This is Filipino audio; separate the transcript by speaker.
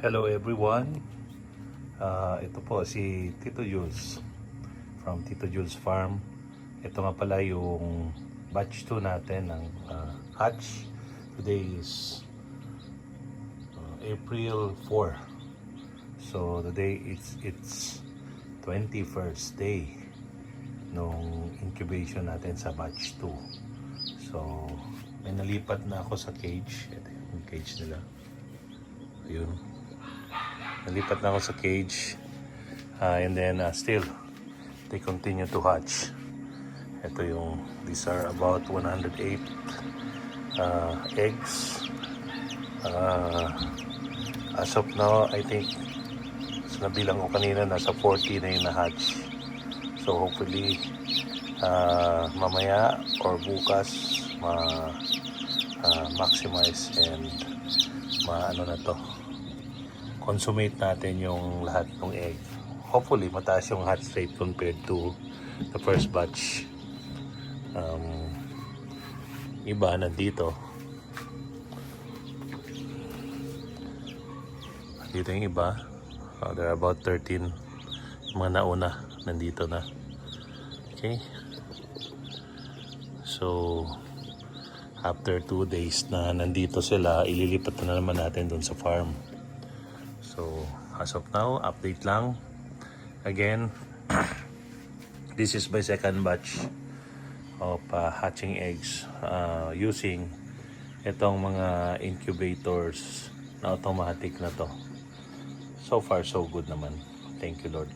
Speaker 1: Hello everyone. Ito po si Tito Jules from Tito Jules Farm. Ito nga pala yung batch 2 natin ng hatch. Today is April 4. So today it's 21st day nung incubation natin sa batch 2. So may nalipat na ako sa cage. Ito yung cage nila. Ayun. Nalipat na ako sa cage and then still they continue to hatch. Ito yung, these are about 108 eggs. As of now, I think nabilang ko kanina nasa 40 na yung na-hatch. So hopefully mamaya or bukas maximize and ano na to, consummate natin yung lahat ng egg. Hopefully mataas yung hatch rate compared to the first batch. Iba nandito. Dito yung iba. There are about 13 mga nauna nandito na. Okay. So after 2 days na nandito sila, ililipat na naman natin doon sa farm. So as of now, update lang. Again, this is my second batch of hatching eggs using itong mga incubators na automatic na to. So far so good naman. Thank you Lord.